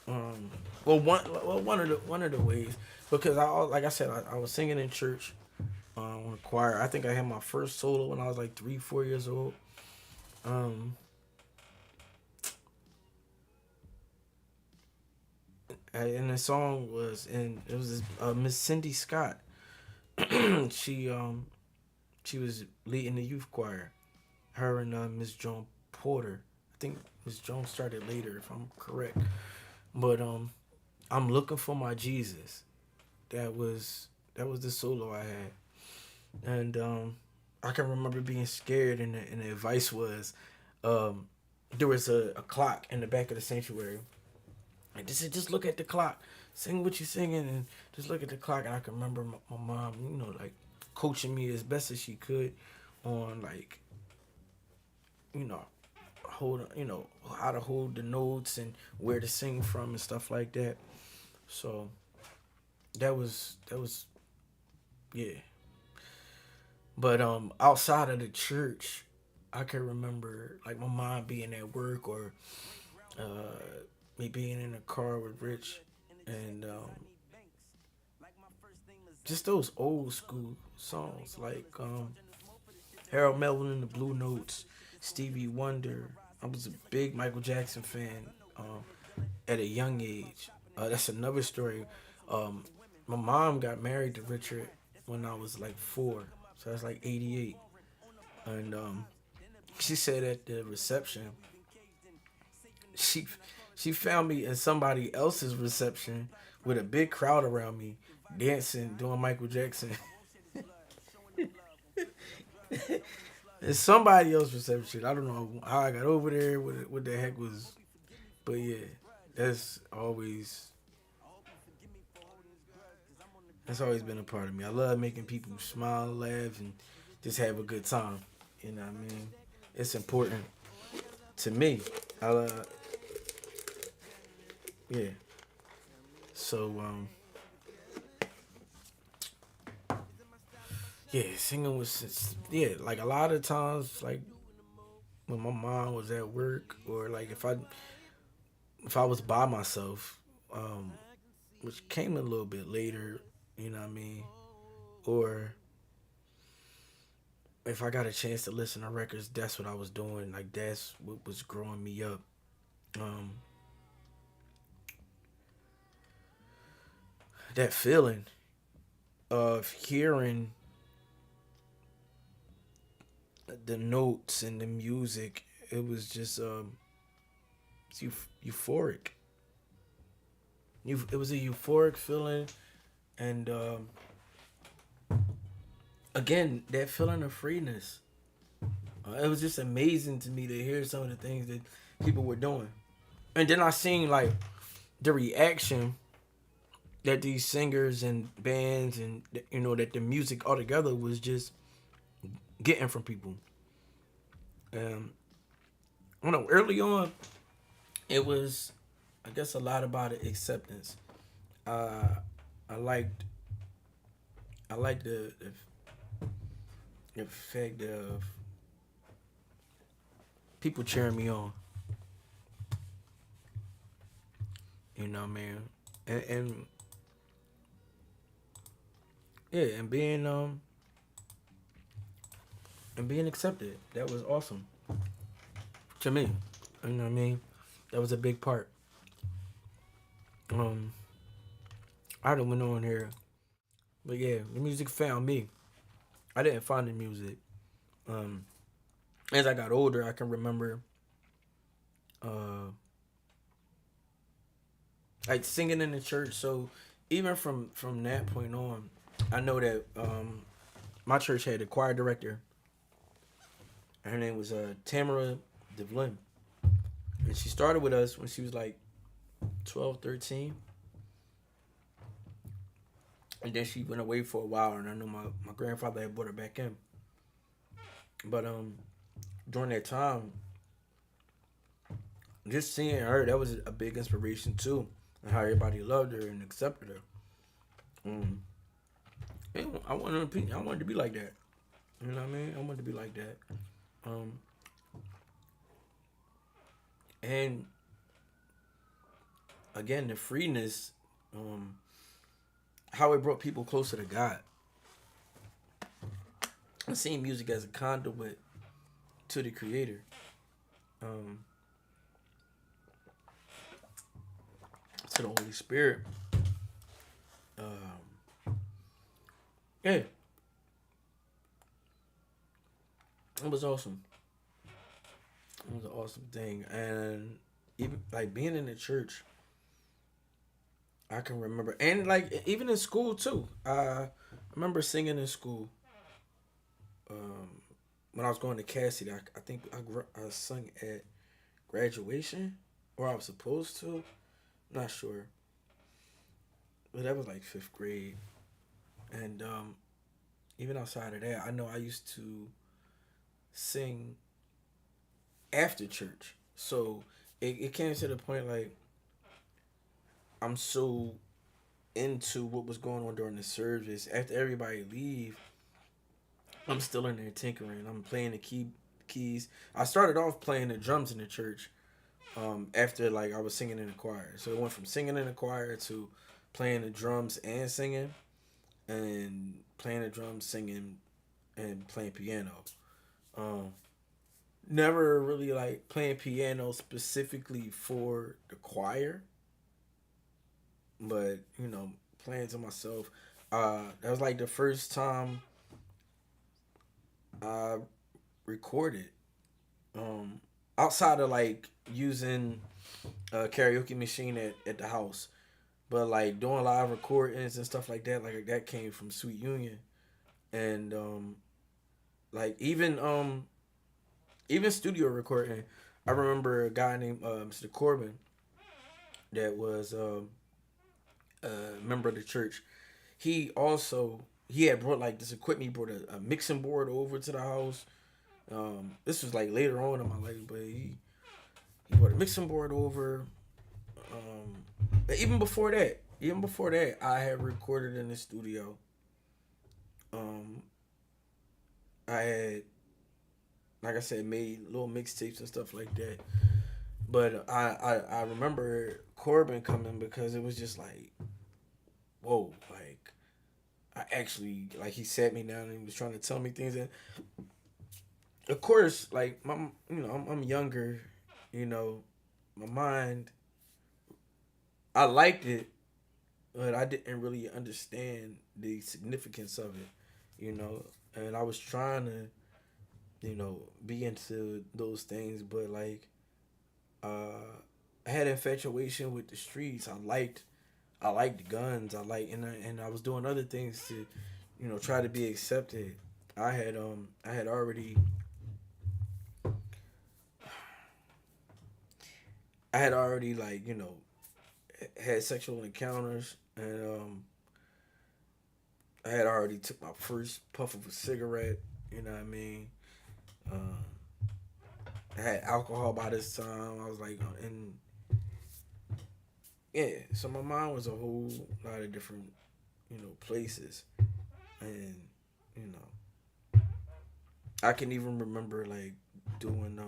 One of the ways, because like I said, I was singing in church, on a choir. I think I had my first solo when I was like 3, 4 years old. And the song was, and it was Miss Cindy Scott. she was leading the youth choir. Her and Miss Joan Porter. I think Miss Joan started later, if I'm correct. But I'm looking for my Jesus. That was the solo I had, and I can remember being scared, and the advice was, there was a clock in the back of the sanctuary, and they said just look at the clock, sing what you're singing, and just look at the clock. And I can remember my mom, like coaching me as best as she could on like, how to hold the notes and where to sing from and stuff like that. So that was yeah. But outside of the church, I can remember like my mom being at work, or me being in a car with Rich, and just those old school songs like Harold Melvin and the Blue Notes, Stevie Wonder. I was a big Michael Jackson fan at a young age. That's another story. My mom got married to Richard when I was like 4, so that's like 88. And she said at the reception, she found me in somebody else's reception with a big crowd around me, dancing, doing Michael Jackson. It's somebody else's reception. I don't know how I got over there, what the heck was, but yeah, that's always That's always been a part of me. I love making people smile, laugh, and just have a good time. You know what I mean? It's important to me. Yeah. So yeah, singing was like a lot of times like when my mom was at work or like if I was by myself, um, which came a little bit later, you know what I mean, or if I got a chance to listen to records, that's what I was doing. Like that's what was growing me up. Um, that feeling of hearing the notes and the music, it was just it's euphoric. It was a euphoric feeling, and again, that feeling of freeness. It was just amazing to me to hear some of the things that people were doing, and then I seen like the reaction that these singers and bands and that the music altogether was just getting from people. I don't know. Early on, it was, I guess, a lot about it, acceptance. Uh, I liked, I liked the fact of people cheering me on. You know, man, and yeah, and being accepted. That was awesome to me. You know what I mean? That was a big part. Um, I done went on here, but yeah, the music found me. I didn't find the music. Um, as I got older, I can remember, uh, like singing in the church. So even from that point on, I know that my church had a choir director. Her name was Tamara Devlin, and she started with us when she was like 12, 13. And then she went away for a while, and I know my grandfather had brought her back in. But during that time, just seeing her, that was a big inspiration too, and how everybody loved her and accepted her. And I wanted to be like that. You know what I mean? I wanted to be like that. And again, the freeness, how it brought people closer to God. I seen music as a conduit to the Creator. To the Holy Spirit. Yeah. It was awesome. It was an awesome thing. And even like being in the church, I can remember, and like even in school too. I remember singing in school. When I was going to Cassidy, I think I sung at graduation, or I was supposed to. I'm not sure, but that was like 5th grade. And even outside of that, I know I used to sing after church. So it came to the point like I'm so into what was going on during the service. After everybody leave, I'm still in there tinkering. I'm playing the keys. I started off playing the drums in the church. After like I was singing in the choir, so it went from singing in the choir to playing the drums and singing, and playing the drums, singing, and playing piano. Never really like playing piano specifically for the choir, but playing to myself. That was like the first time I recorded. Outside of like using a karaoke machine at the house, but like doing live recordings and stuff like that came from Sweet Union. And like even studio recording. I remember a guy named Mr. Corbin that was a member of the church. he had brought like this equipment. He brought a mixing board over to the house. This was like later on in my life, but he brought a mixing board over. But even before that, I had recorded in the studio. I had, like I said, made little mixtapes and stuff like that. But I remember Corbin coming because it was just like, whoa, like I actually, like, he sat me down and he was trying to tell me things. And of course, like I'm younger, my mind, I liked it, but I didn't really understand the significance of it, and I was trying to, be into those things, but like, I had infatuation with the streets. I liked guns. And I was doing other things to, try to be accepted. I had already like, had sexual encounters, and I had already took my first puff of a cigarette. You know what I mean? I had alcohol by this time. I was like, and yeah. So my mind was a whole lot of different, places, and I can even remember like doing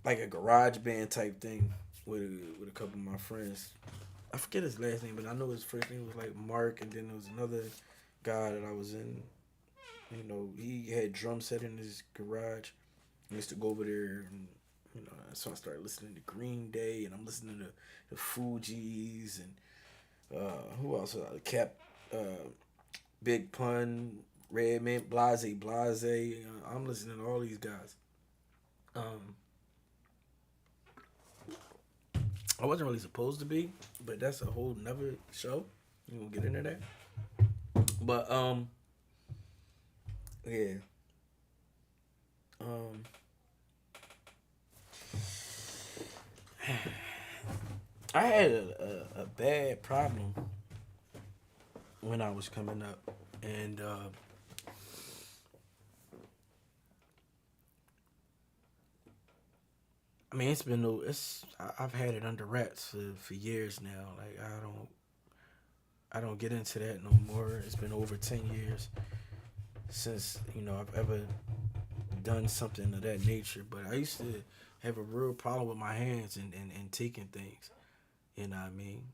like a garage band type thing with a couple of my friends. I forget his last name, but I know his first name was like Mark, and then there was another guy that I was in. He had drum set in his garage. I used to go over there, and so I started listening to Green Day, and I'm listening to the Fugees, and who else? Big Pun, Red Mint, Blase. I'm listening to all these guys. I wasn't really supposed to be, but that's a whole nother show. We gonna get into that. But yeah. I had a bad problem when I was coming up, and I mean, I've had it under wraps for years now. Like, I don't get into that no more. It's been over 10 years since I've ever done something of that nature. But I used to have a real problem with my hands and taking things. You know what I mean?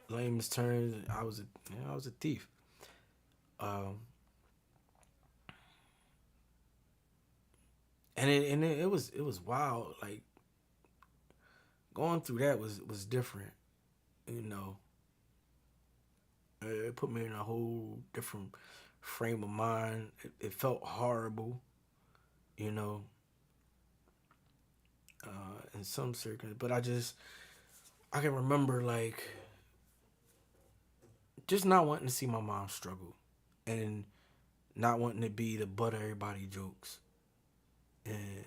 Layman's terms, I was a thief. And it was wild. Like, going through that was different. It put me in a whole different frame of mind. It felt horrible, in some circumstances. But I can remember, like, just not wanting to see my mom struggle, and not wanting to be the butt of everybody's jokes. And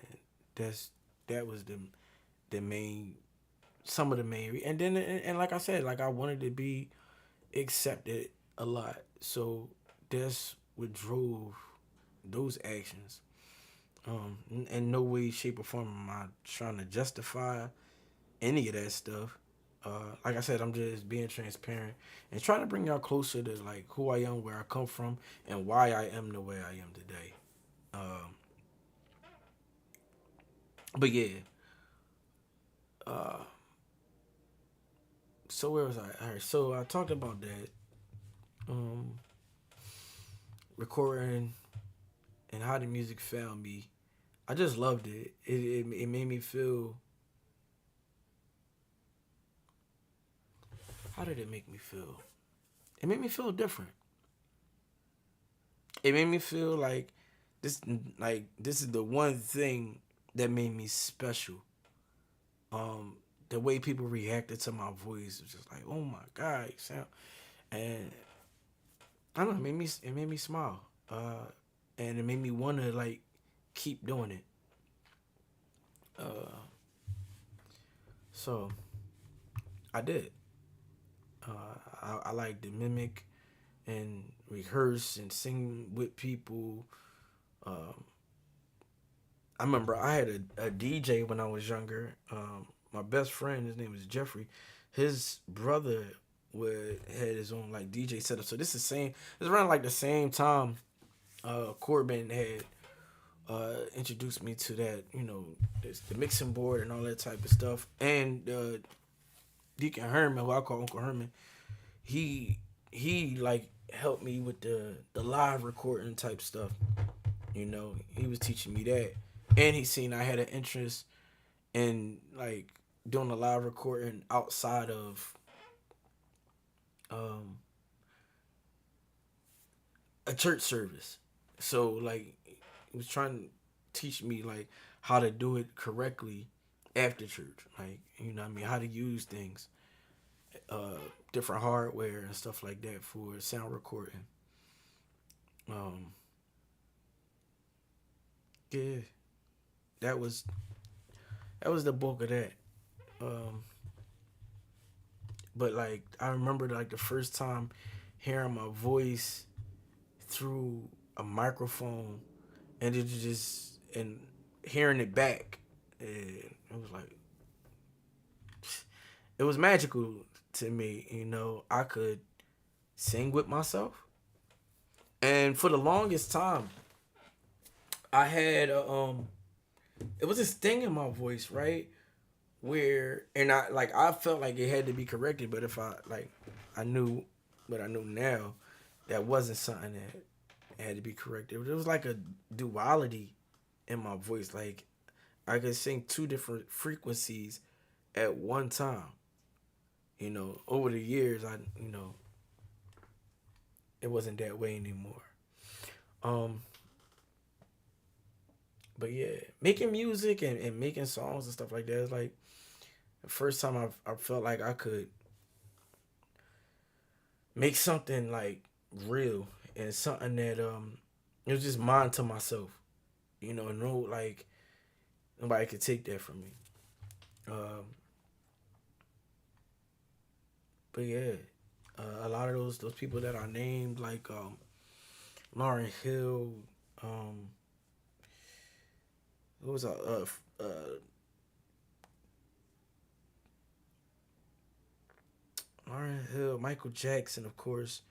that was the main, some of the main, and then, and like I said, like, I wanted to be accepted a lot, so that's what drove those actions. In no way, shape, or form am I trying to justify any of that stuff. Like I said, I'm just being transparent and trying to bring y'all closer to, like, who I am, where I come from, and why I am the way I am today. But yeah. So where was I? All right, so I talked about that. Recording and how the music found me. I just loved it. It made me feel. How did it make me feel? It made me feel different. It made me feel like this is the one thing that made me special. The way people reacted to my voice was just like, oh my God, you sound, and I don't know, it made me smile. And it made me want to, like, keep doing it. So I did. I like to mimic and rehearse and sing with people. I remember I had a DJ when I was younger. My best friend, his name was Jeffrey. His brother had his own like DJ setup. So this is same. It's around like the same time. Corbin had introduced me to that. You know, the mixing board and all that type of stuff. And Deacon Herman, who I call Uncle Herman, he like helped me with the live recording type stuff. You know, he was teaching me that. And he seen I had an interest in like doing a live recording outside of a church service. So like he was trying to teach me like how to do it correctly after church. Like, you know what I mean, how to use things, different hardware and stuff like that for sound recording. Yeah. That was the bulk of that. But like I remember like the first time hearing my voice through a microphone and and hearing it back, and it was like it was magical to me. You know, I could sing with myself, and for the longest time I had it was this thing in my voice, right? Where, and I felt like it had to be corrected, but if I knew what I knew now, that wasn't something that had to be corrected. It was like a duality in my voice. Like I could sing two different frequencies at one time. You know, over the years, it wasn't that way anymore. But yeah, making music and making songs and stuff like that is like the first time I felt like I could make something like real and something that it was just mine to myself. You know, like nobody could take that from me. But yeah, a lot of those people that I named, like Lauryn Hill, who was Lauryn Hill, Michael Jackson, of course,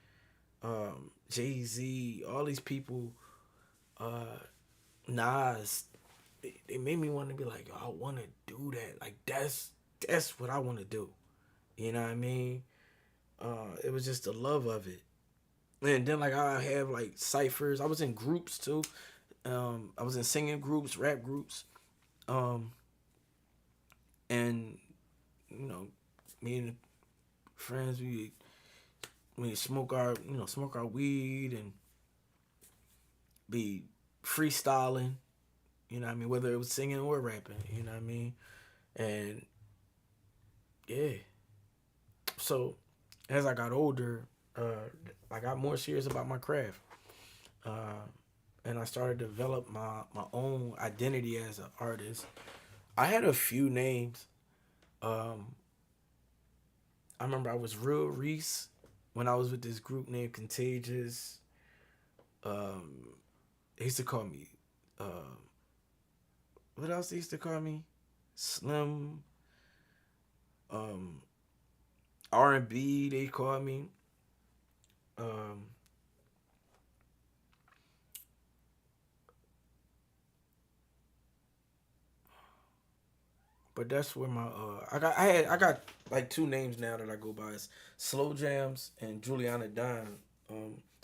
Jay-Z, all these people, Nas, they made me want to be like, I want to do that. Like that's what I want to do. You know what I mean? It was just the love of it. And then like I have like ciphers. I was in groups too. I was in singing groups, rap groups. And you know, me and friends, we smoke our weed and be freestyling, you know what I mean, whether it was singing or rapping, you know what I mean? And yeah. So as I got older, I got more serious about my craft. And I started to develop my own identity as an artist. I had a few names. I remember I was Real Reese when I was with this group named Contagious. They used to call me, what else they used to call me? Slim. R&B, they call me. But that's where my I got like two names now that I go by. It's Slow Jams and Juliana Dime.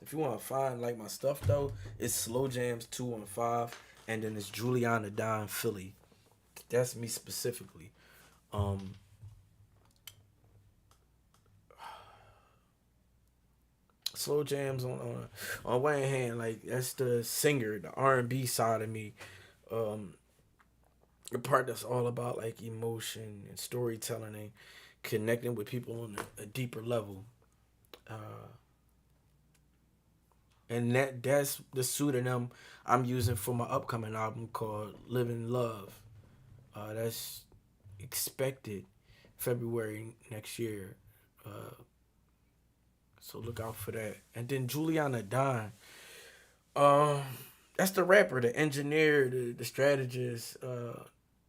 If you want to find like my stuff though, it's Slow Jams 215, and then it's Juliana Dime Philly. That's me specifically. Slow Jams on one hand, like that's the singer, the R&B side of me. The part that's all about like emotion and storytelling and connecting with people on a deeper level. And that's the pseudonym I'm using for my upcoming album called Live in Love. That's expected February next year. So look out for that. And then Juliana Don. That's the rapper, the engineer, the strategist.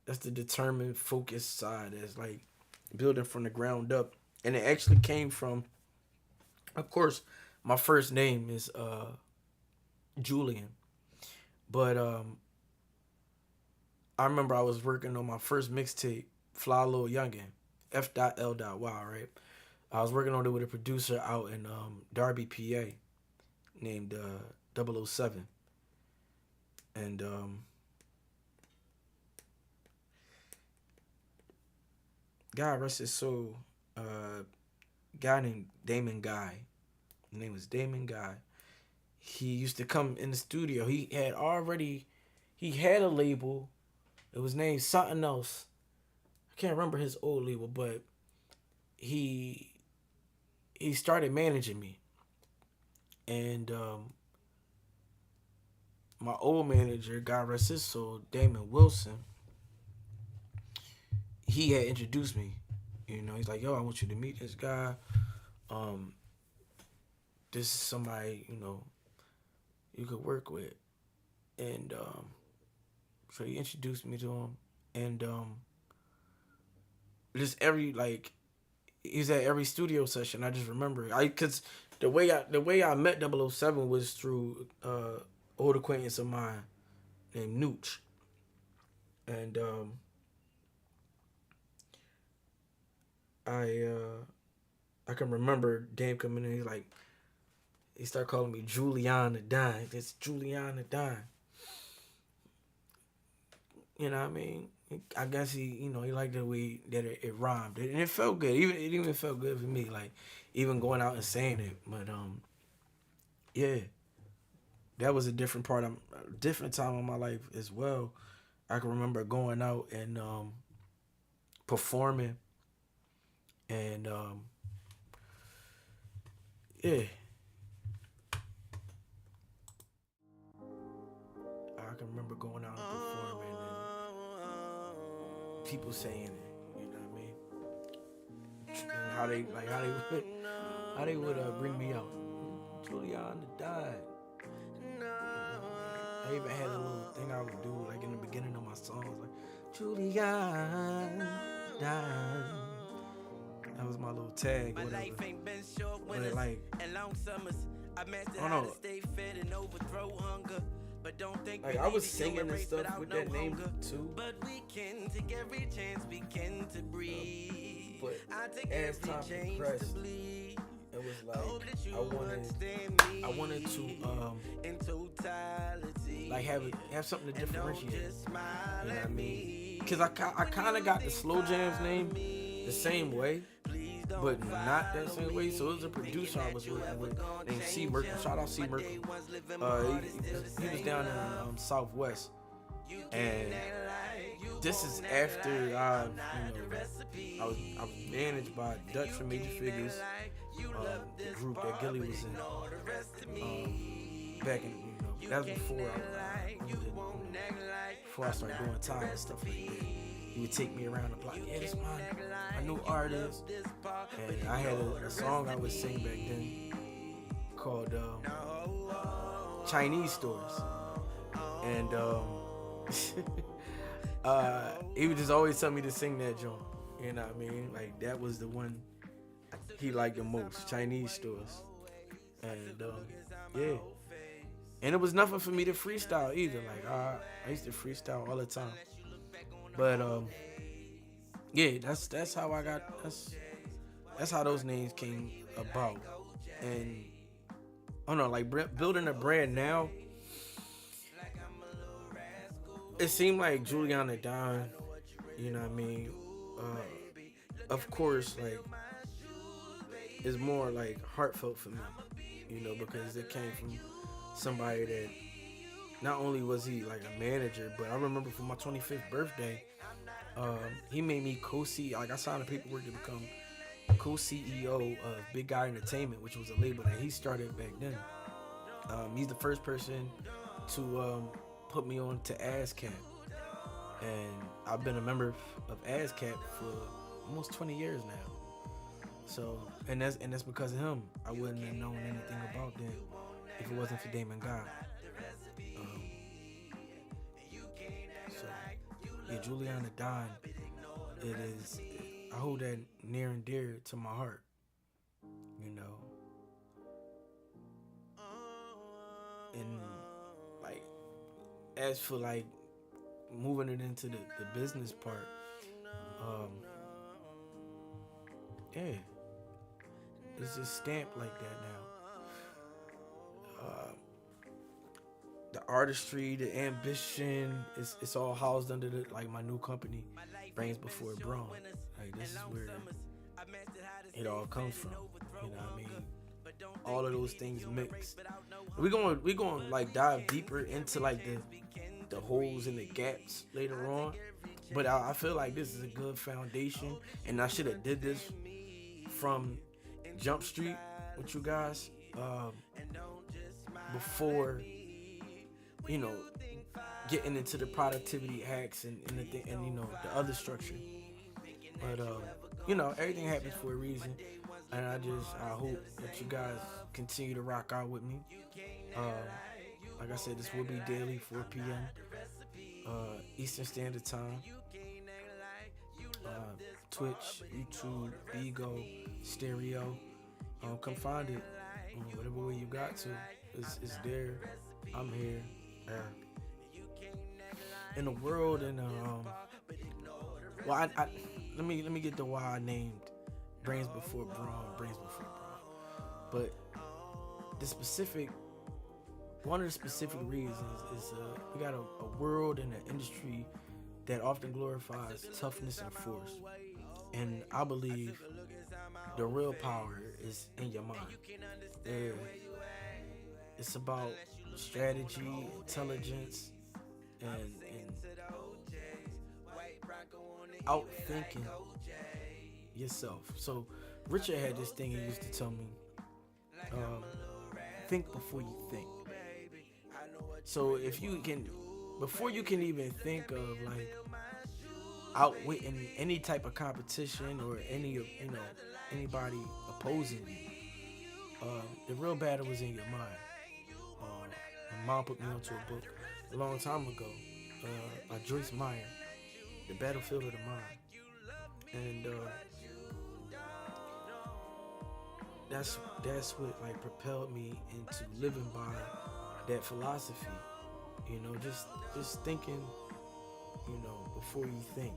That's the determined, focused side. That's like building from the ground up. And it actually came from, of course, my first name is Julian. But I remember I was working on my first mixtape, Fly Lil Youngin, F.L.Y, right? I was working on it with a producer out in Darby, PA, named 007. And God rest his soul, guy named Damon Guy. His name was Damon Guy. He used to come in the studio. He had a label. It was named something else. I can't remember his old label, but he started managing me. And my old manager, God rest his soul, Damon Wilson, he had introduced me. You know, he's like, yo, I want you to meet this guy. This is somebody, you know, you could work with. And so he introduced me to him. And just he's at every studio session. I just remember because the way I met 007 was through old acquaintance of mine named Nooch. And I can remember Dame coming in. He started calling me Juliana Dime. It's Juliana Dime. You know what I mean? I guess he liked the way that it rhymed, and it felt good. It even felt good for me, like even going out and saying it. But yeah, that was a different time of my life as well. I can remember going out and performing, and yeah. I can remember going out and performing and people saying it, you know what I mean? And how they would bring me out. Juliana died. I even had a little thing I would do like in the beginning of my songs, like Juliana died. That was my little tag, whatever. But like, I don't know. But don't think like I was singing and stuff with that name too. But we can take every chance we can to breathe. But as time progressed, it was like I wanted to in totality like have something to differentiate. You know what I mean? Because I kind of got the Slow Jams name the same way, but not that same way. So it was a producer I was working with named C. Merkel. Shout out C. Merkel. He was down in Southwest, and this is after I was managed by Dutch from Major Figures, the group that Gilly was in. Back in that was before I started doing time and stuff like that. He would take me around the block. Yeah, this my new artist. And I had a song I would sing back then called Chinese Stores. And he would just always tell me to sing that joint. You know what I mean? Like that was the one he liked the most, Chinese Stores. And yeah. And it was nothing for me to freestyle either. Like I used to freestyle all the time. But yeah, that's how I got. That's how those names came about. And I don't know, like building a brand now. It seemed like Juliana Don. You know what I mean? Of course, like it's more like heartfelt for me. You know, because it came from somebody that. Not only was he like a manager, but I remember for my 25th birthday, he made me co-CEO. Like I signed the paperwork to become co-CEO of Big Guy Entertainment, which was a label that he started back then. He's the first person to put me on to ASCAP, and I've been a member of ASCAP for almost 20 years now. So and that's because of him. I wouldn't have known anything about that if it wasn't for Damon God. So yeah, Juliana Don. It is. I hold that near and dear to my heart. You know. And like, as for like moving it into the business part, yeah, it's just stamped like that now. The artistry, the ambition, it's all housed under like my new company, Brains Before Brawn. Like, this is where it all comes from. You know what I mean? All of those things mixed. We going like dive deeper into like the holes and the gaps later on. But I feel like this is a good foundation, and I should have did this from Jump Street with you guys before, you know, getting into the productivity hacks and you know, the other structure. But you know, everything happens for a reason, and I hope that you guys continue to rock out with me. Like I said, this will be daily, 4 p.m. Eastern Standard Time. Twitch, YouTube, Bigo, Stereo. Come find it. Whatever way you got to, it's there. I'm here. In the world, and well, I let me get the why I named Brains Before Brawn, Brains Before Brawn. But the specific, one of the specific reasons is we got a world and an industry that often glorifies toughness and force. And I believe the real power is in your mind. It's about strategy, intelligence, and outthinking yourself. So Richard had this thing he used to tell me, think before you think. So if you can, before you can even think of like outwitting any type of competition or anybody opposing you, the real battle was in your mind. My mom put me onto a book a long time ago by Joyce Meyer, The Battlefield of the Mind, and that's what like propelled me into living by that philosophy. You know, just thinking, you know, before you think,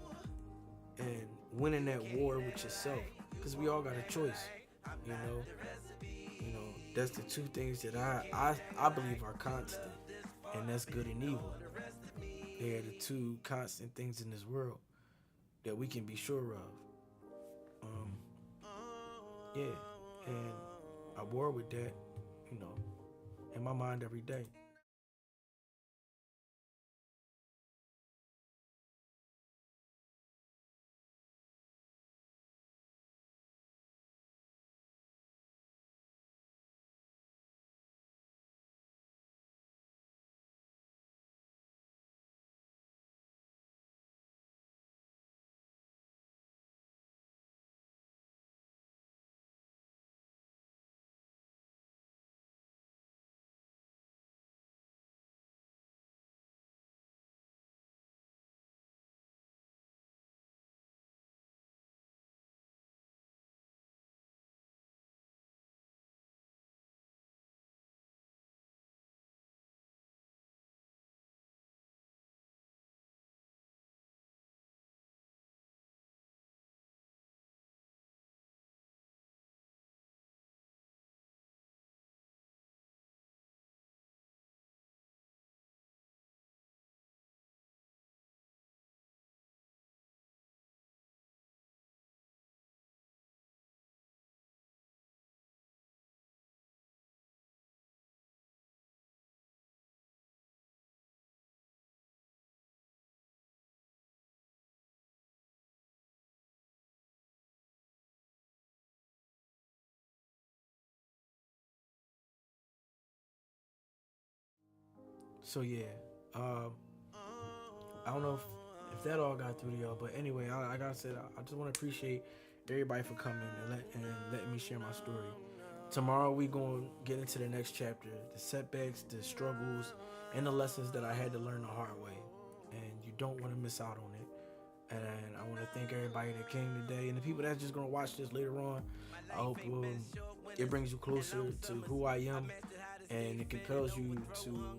and winning that war with yourself, because we all got a choice. You know, that's the two things that I believe are constant, and that's good and evil. They are the two constant things in this world that we can be sure of. Yeah, and I war with that, you know, in my mind every day. So yeah, I don't know if that all got through to y'all, but anyway, like I said, I just want to appreciate everybody for coming and letting me share my story. Tomorrow we gonna get into the next chapter, the setbacks, the struggles, and the lessons that I had to learn the hard way. And you don't want to miss out on it. And I want to thank everybody that came today and the people that's just gonna watch this later on. I hope it brings you closer to who I am, and it compels you to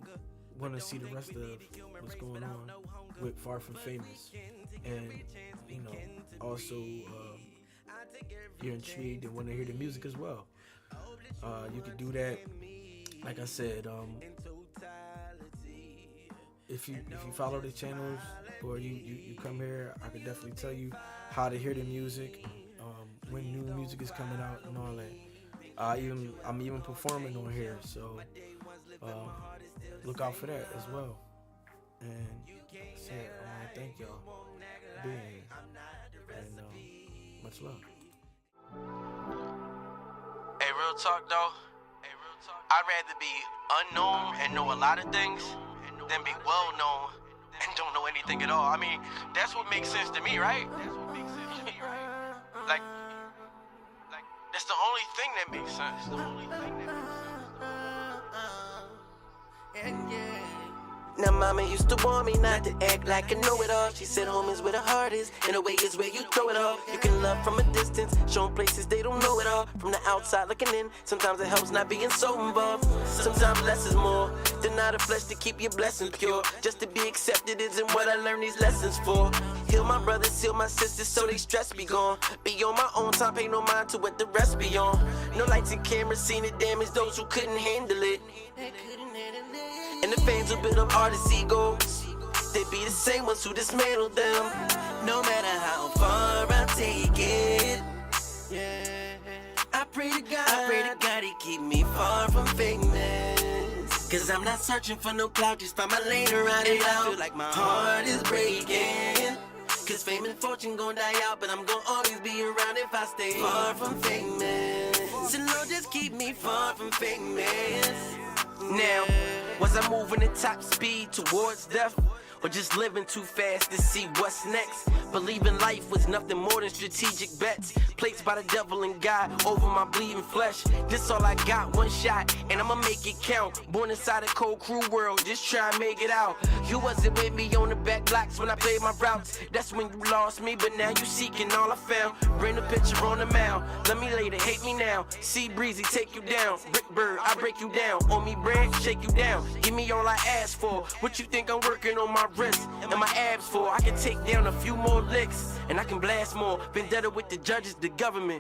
want to see the rest of what's going on with Far From Famous. And you know, also you're intrigued and want to hear the music as well. You can do that. Like I said, if you follow the channels or you come here, I could definitely tell you how to hear the music, when new music is coming out and all that. I'm even performing on here, so look out for that as well. And like I said, I want to thank y'all for being here, and much love. Hey, real talk though. I'd rather be unknown and know a lot of things than be well known and don't know anything at all. I mean, that's what makes sense to me, right? Like that's the only thing that makes sense. Now mama used to warn me not to act like I know it all. She said home is where the heart is, and the way is where you throw it all. You can love from a distance, show 'em places they don't know it all. From the outside looking in, sometimes it helps not being so involved. Sometimes less is more, deny the flesh to keep your blessings pure. Just to be accepted isn't what I learned these lessons for. Heal my brothers, heal my sisters so they stress be gone. Be on my own time, pay no mind to what the rest be on. No lights and cameras seen it damage those who couldn't handle it. And the fans who build up artists' egos, they be the same ones who dismantle them. No matter how far I take it, I pray to God he keep me far from famous. Cause I'm not searching for no clout, just find my lane around it out. I feel like my heart is breaking, cause fame and fortune gon' die out, but I'm gon' always be around if I stay far from famous. So Lord, just keep me far from famous. Now, was I moving at top speed towards death, or just living too fast to see what's next? Believing life was nothing more than strategic bets placed by the devil and God over my bleeding flesh. This all I got, one shot, and I'ma make it count. Born inside a cold, cruel world, just try and make it out. You wasn't with me on the back blocks when I played my routes. That's when you lost me, but now you seeking all I found. Bring the picture on the mound, love me later, hate me now. See Breezy take you down, Brick Bird, I break you down. On me bread, shake you down, give me all I ask for. What you think I'm working on my wrist and my abs for? I can take down a few more licks, and I can blast more. Vendetta with the judges, the government.